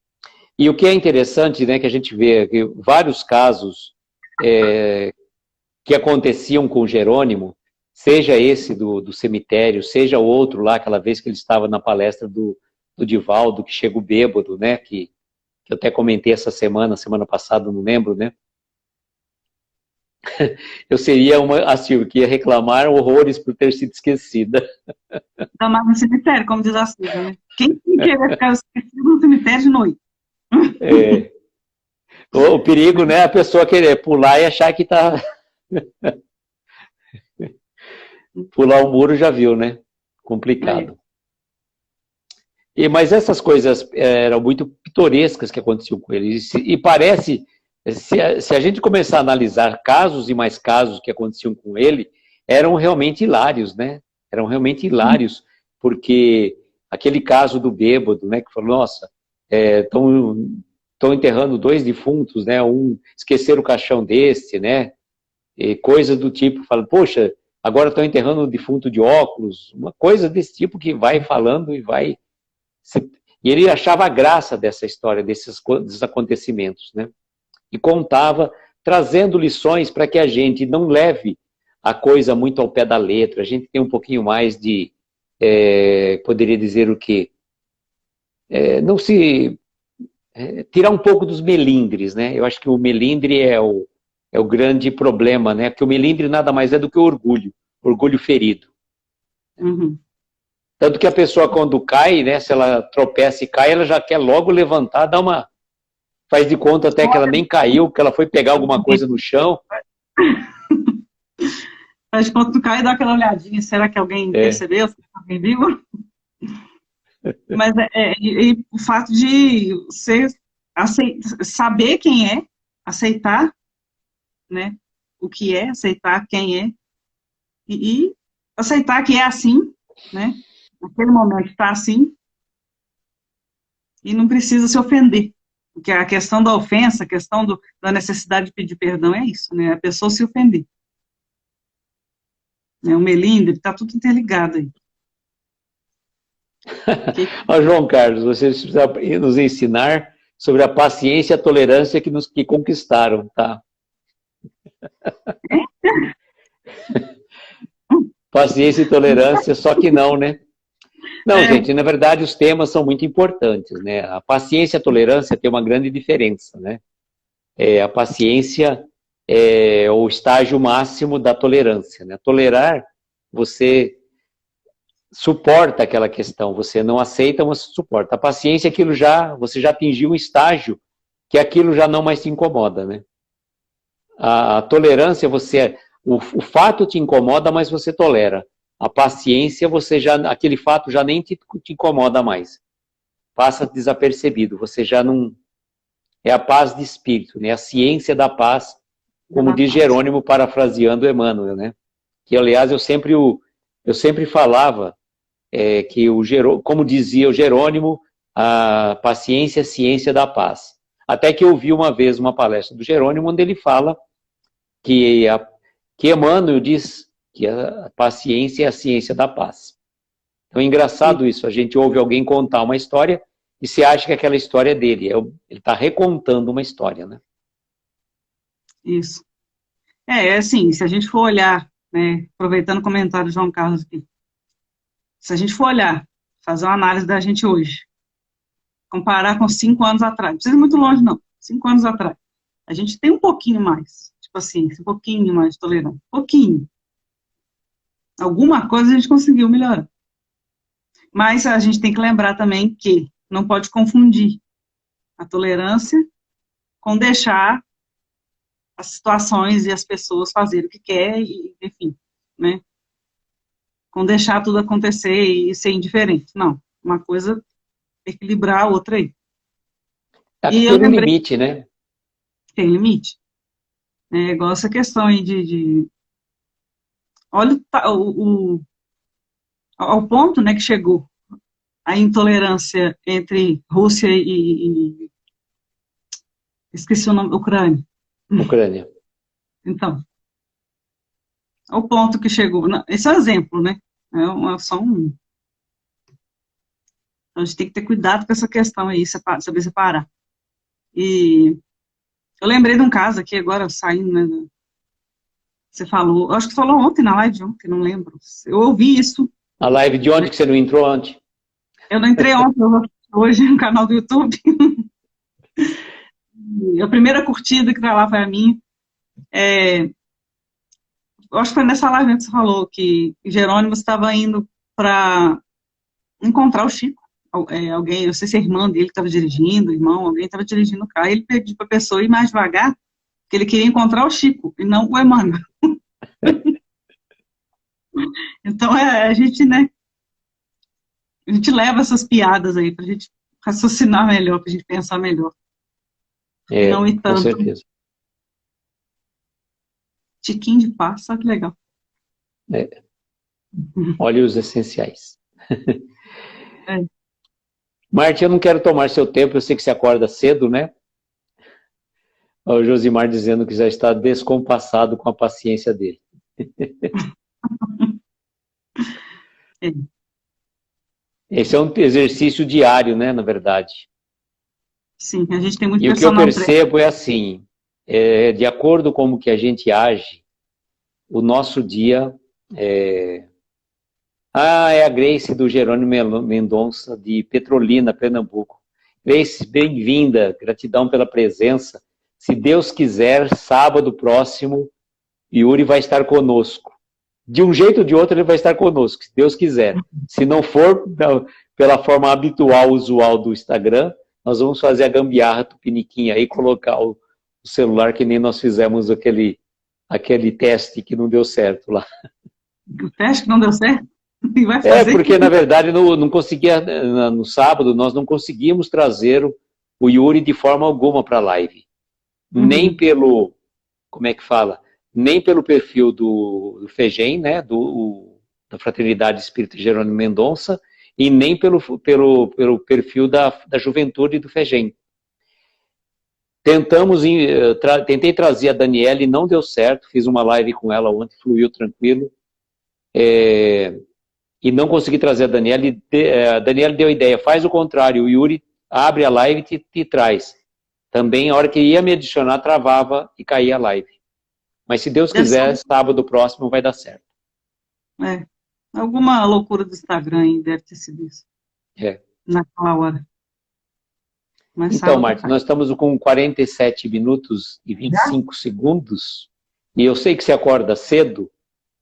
E o que é interessante, né, que a gente vê que vários casos que aconteciam com Jerônimo, seja esse do cemitério, seja o outro lá, aquela vez que ele estava na palestra do Divaldo, que chegou bêbado, né, que eu até comentei essa semana passada, não lembro, né? Eu seria a Silvia, que ia reclamar horrores por ter sido esquecida. Ainda mais no cemitério, como diz a Silvia, né? Quem quer ficar esquecido no cemitério de noite? O perigo, né, a pessoa querer pular e achar que tá... Pular o muro já viu, né? Complicado. Mas essas coisas eram muito pitorescas que aconteciam com ele. E parece, se a gente começar a analisar casos e mais casos que aconteciam com ele, eram realmente hilários, né? Eram realmente hilários, porque aquele caso do bêbado, né? Que falou, nossa, estão enterrando 2 defuntos, né? Esqueceram o caixão desse, né? E coisas do tipo, fala, poxa, agora estão enterrando o defunto de óculos, uma coisa desse tipo que vai falando e vai. E ele achava graça dessa história, desses acontecimentos, né? E contava, trazendo lições para que a gente não leve a coisa muito ao pé da letra, a gente tem um pouquinho mais de, poderia dizer o quê? Não se... tirar um pouco dos melindres, né? Eu acho que o melindre é o grande problema, né? Porque o melindre nada mais é do que o orgulho ferido. Uhum. Tanto que a pessoa quando cai, né? Se ela tropeça e cai, ela já quer logo levantar, faz de conta até que ela nem caiu, que ela foi pegar alguma coisa no chão. Faz de conta que cai e dá aquela olhadinha, será que alguém percebeu? Será que alguém viu? Mas e o fato de você saber quem é, aceitar, né, o que é, aceitar quem é, e aceitar que é assim, né, naquele momento está assim, e não precisa se ofender, porque a questão da ofensa, a questão da necessidade de pedir perdão é isso, né, a pessoa se ofender. O melindre, está tudo interligado aí. João Carlos, você precisa nos ensinar sobre a paciência e a tolerância que conquistaram, tá? Paciência e tolerância, só que não, né? Não, gente, na verdade os temas são muito importantes, né? A paciência e a tolerância tem uma grande diferença, né? A paciência é o estágio máximo da tolerância, né? Tolerar, você suporta aquela questão, você não aceita, mas suporta. A paciência, você já atingiu um estágio que aquilo já não mais te incomoda, né? A tolerância, o fato te incomoda, mas você tolera. A paciência, aquele fato já nem te incomoda mais. Passa desapercebido, você já não... É a paz de espírito, né? A ciência da paz, como diz Jerônimo, parafraseando Emmanuel, né? Que, aliás, eu sempre falava que como dizia o Jerônimo, a paciência é a ciência da paz. Até que eu vi uma vez uma palestra do Jerônimo, onde ele fala que Emmanuel diz que a paciência é a ciência da paz. Então é engraçado isso, a gente ouve alguém contar uma história e se acha que aquela história é dele, ele está recontando uma história, né? Isso. Assim, se a gente for olhar, né, aproveitando o comentário do João Carlos aqui, se a gente for olhar, fazer uma análise da gente hoje, comparar com 5 anos atrás, não precisa ir muito longe não, 5 anos atrás, a gente tem um pouquinho mais, tipo assim, um pouquinho mais de tolerância, um pouquinho. Alguma coisa a gente conseguiu melhorar. Mas a gente tem que lembrar também que não pode confundir a tolerância com deixar as situações e as pessoas fazerem o que quer, e, enfim, né? Com deixar tudo acontecer e ser indiferente. Não, uma coisa equilibrar a outra aí. E eu lembrei, limite, né? Tem limite. Igual essa questão aí olha ao ponto, né, que chegou a intolerância entre Rússia e esqueci o nome, Ucrânia. Então, ao ponto que chegou, esse é um exemplo, né, só um. Então, a gente tem que ter cuidado com essa questão aí, saber separar. E eu lembrei de um caso aqui, agora saindo, né, você falou, acho que falou ontem, na live de ontem, não lembro, eu ouvi isso. A live de ontem que você não entrou ontem? Eu não entrei ontem, hoje no canal do YouTube. A primeira curtida que tá lá foi a minha. Eu acho que foi nessa live que você falou que Jerônimo estava indo para encontrar o Chico. Alguém, não sei se a irmã dele estava dirigindo, alguém estava dirigindo o carro. Ele pediu para a pessoa ir mais devagar, porque ele queria encontrar o Chico, e não o Emmanuel. Então, a gente, né, A gente leva essas piadas aí pra gente raciocinar melhor, pra gente pensar melhor. E não ir Com tanto. certeza. Tiquinho de paz, só que legal. Óleos essenciais. É. Marte, eu não quero tomar seu tempo, eu sei que você acorda cedo, né? O Josimar dizendo que já está descompassado com a paciência dele. É. Esse é um exercício diário, né, na verdade. Sim, a gente tem muito E o que eu personal trainer. percebo é assim, de acordo com como que a gente age, o nosso dia é... é a Grace do Jerônimo Mendonça, de Petrolina, Pernambuco. Grace, bem-vinda, gratidão pela presença. Se Deus quiser, sábado próximo, Yuri vai estar conosco. De um jeito ou de outro, ele vai estar conosco, se Deus quiser. Se não for pela forma habitual, usual do Instagram, nós vamos fazer a gambiarra tupiniquinha aí, colocar o celular que nem nós fizemos aquele teste que não deu certo lá. O teste que não deu certo? E vai fazer. Porque na verdade não conseguia, no sábado, nós não conseguimos trazer o Yuri de forma alguma para a live. Nem pelo, como é que fala? Nem pelo perfil do FEGEM, né, da Fraternidade Espírita Jerônimo Mendonça, e nem pelo perfil da Juventude do FEGEM. Tentei trazer a Daniela e não deu certo, fiz uma live com ela ontem, fluiu tranquilo, e não consegui trazer a Daniela, a Daniela deu a ideia, faz o contrário, o Yuri abre a live e te traz. Também, a hora que ia me adicionar, travava e caía a live. Mas se Deus quiser, sábado próximo vai dar certo. Alguma loucura do Instagram aí deve ter sido isso. Naquela hora. Mas então, Marta, nós estamos com 47 minutos e 25 segundos. E eu sei que você acorda cedo.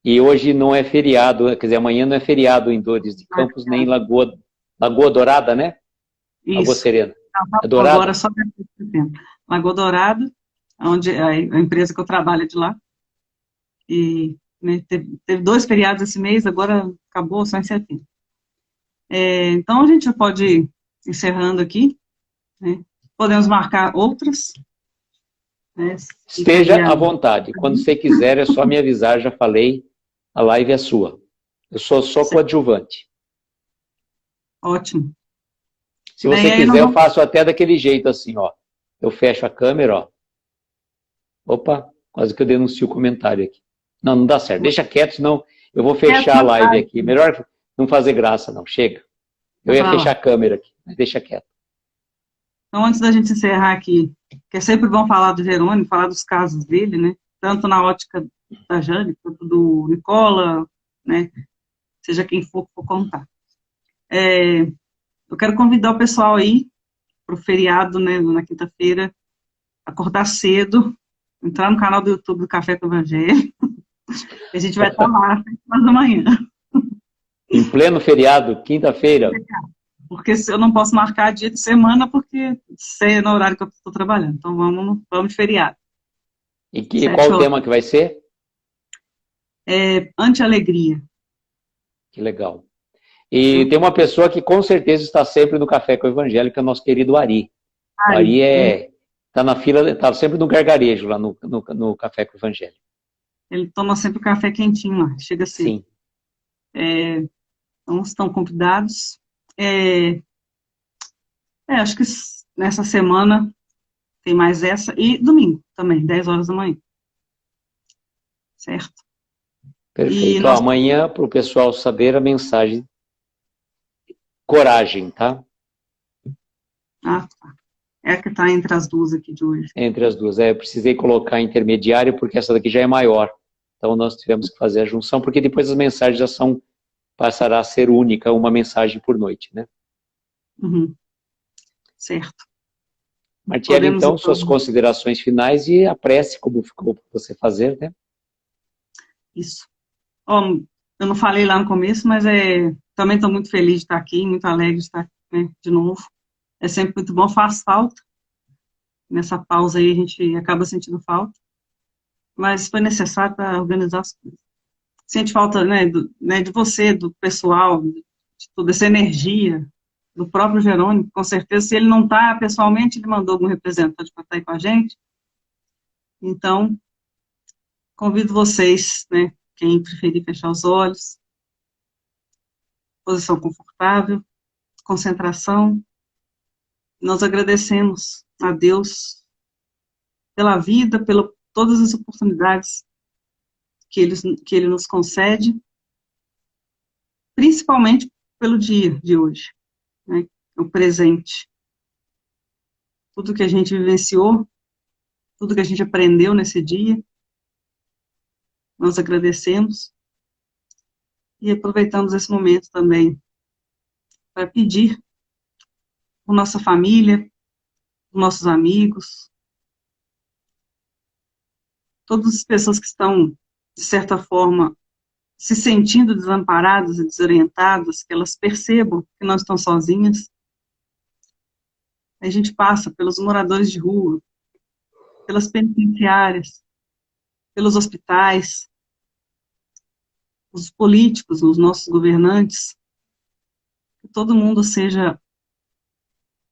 E hoje não é feriado, quer dizer, amanhã não é feriado em Dores de Campos, nem em Lagoa Dourada, né? Isso. Lagoa Serena. É Dourada? Agora só tempo. Lagoa Dourada, onde a empresa que eu trabalho é de lá. E né, teve 2 feriados esse mês, agora acabou só em setembro. Então a gente já pode ir encerrando aqui. Né? Podemos marcar outras. Né? Esteja à vontade. Quando você quiser, é só me avisar, já falei, a live é sua. Eu sou só coadjuvante. Ótimo. Se você quiser, eu faço até daquele jeito assim, ó. Eu fecho a câmera, ó. Opa, quase que eu denuncio o comentário aqui. Não dá certo. Deixa quieto, senão eu vou fechar a live aqui. Melhor não fazer graça, não. Chega. Eu ia fechar a câmera aqui, mas deixa quieto. Então, antes da gente encerrar aqui, que é sempre bom falar do Jerônimo, falar dos casos dele, né? Tanto na ótica da Jane, quanto do Nicola, né? Seja quem for contar. Eu quero convidar o pessoal aí para o feriado, né? Na quinta-feira, acordar cedo, entrar no canal do YouTube do Café com o Evangelho. A gente vai estar lá às 6 da manhã. Em pleno feriado, quinta-feira. Porque eu não posso marcar dia de semana, porque sei no horário que eu estou trabalhando. Então, vamos de feriado. E qual o tema que vai ser? Anti-alegria. Que legal. E tem uma pessoa que com certeza está sempre no Café com o Evangelho, que é o nosso querido Ari. O Ari está na fila, está sempre no gargarejo lá no Café com o Evangelho. Ele toma sempre o café quentinho lá, chega cedo. Sim. Então, estão convidados. Acho que nessa semana tem mais essa. E domingo também, 10 horas da manhã. Certo? Perfeito. Amanhã, para o pessoal saber a mensagem, coragem, tá? Tá. É a que está entre as duas aqui de hoje. Entre as duas. Eu precisei colocar intermediário, porque essa daqui já é maior. Então, nós tivemos que fazer a junção, porque depois as mensagens já passará a ser única, uma mensagem por noite, né? Certo. Martiele, então, suas considerações finais e a prece, como ficou para você fazer, né? Isso. Eu não falei lá no começo, mas também estou muito feliz de estar aqui, muito alegre de estar, né, de novo. É sempre muito bom, faz falta. Nessa pausa aí a gente acaba sentindo falta. Mas foi necessário para organizar as coisas. Sente falta, né, de você, do pessoal, de de toda essa energia do próprio Jerônimo, com certeza, se ele não está pessoalmente, ele mandou algum representante para estar aí com a gente. Então, convido vocês, né, quem preferir fechar os olhos, posição confortável, concentração. Nós agradecemos a Deus pela vida, pelas todas as oportunidades que Ele nos concede, principalmente pelo dia de hoje, né, o presente. Tudo que a gente vivenciou, tudo que a gente aprendeu nesse dia, nós agradecemos e aproveitamos esse momento também para pedir por nossa família, por nossos amigos, todas as pessoas que estão, de certa forma, se sentindo desamparadas e desorientadas, que elas percebam que não estão sozinhas. A gente passa pelos moradores de rua, pelas penitenciárias, pelos hospitais, os políticos, os nossos governantes, que todo mundo seja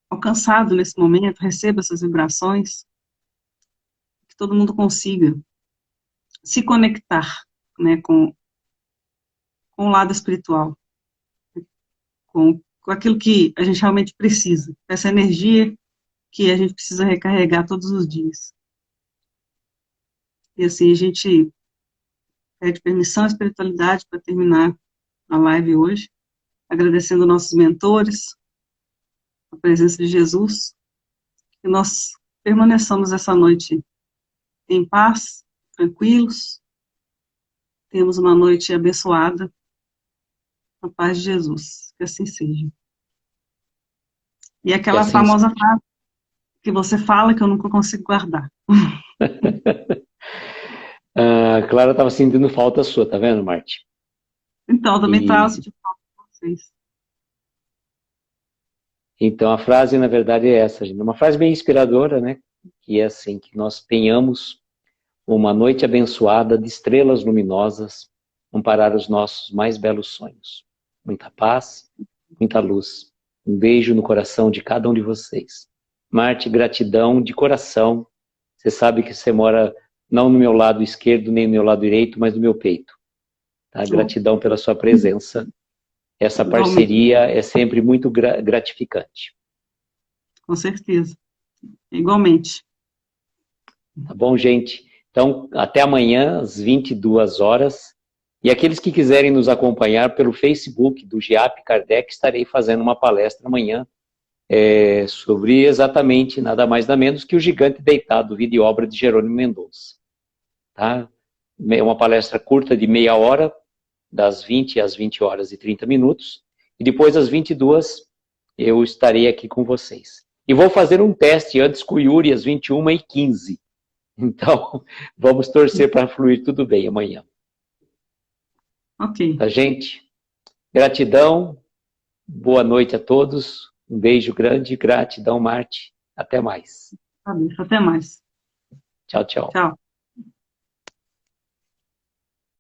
alcançado nesse momento, receba essas vibrações, que todo mundo consiga se conectar, né, com o lado espiritual, com aquilo que a gente realmente precisa, essa energia que a gente precisa recarregar todos os dias. E assim, a gente pede permissão à espiritualidade para terminar a live hoje, agradecendo nossos mentores, a presença de Jesus, que nós permaneçamos essa noite em paz, tranquilos, temos uma noite abençoada, na paz de Jesus, que assim seja. E aquela assim famosa frase que você fala que eu nunca consigo guardar. A Clara estava sentindo falta sua, tá vendo, Marte? Então, eu também estava sentindo falta de vocês. Então, a frase, na verdade, é essa, gente. Uma frase bem inspiradora, né? Que é assim, que nós tenhamos uma noite abençoada de estrelas luminosas, amparar os nossos mais belos sonhos. Muita paz, muita luz. Um beijo no coração de cada um de vocês. Marte, gratidão de coração. Você sabe que você mora não no meu lado esquerdo, nem no meu lado direito, mas no meu peito. Tá? Gratidão pela sua presença. Essa parceria é sempre muito gratificante. Com certeza. Igualmente. Tá bom, gente? Então, até amanhã, às 22 horas. E aqueles que quiserem nos acompanhar pelo Facebook do GIAP Kardec, estarei fazendo uma palestra amanhã sobre exatamente nada mais nada menos que o Gigante Deitado, vida e obra de Jerônimo Mendonça. Tá? É uma palestra curta de meia hora, das 20 às 20 horas e 30 minutos. E depois, às 22, eu estarei aqui com vocês. E vou fazer um teste antes com o Yuri, às 21h15. Então, vamos torcer para fluir tudo bem amanhã. Ok. Tá, gente? Gratidão. Boa noite a todos. Um beijo grande. Gratidão, Marte. Até mais. Até mais. Tchau, tchau. Tchau.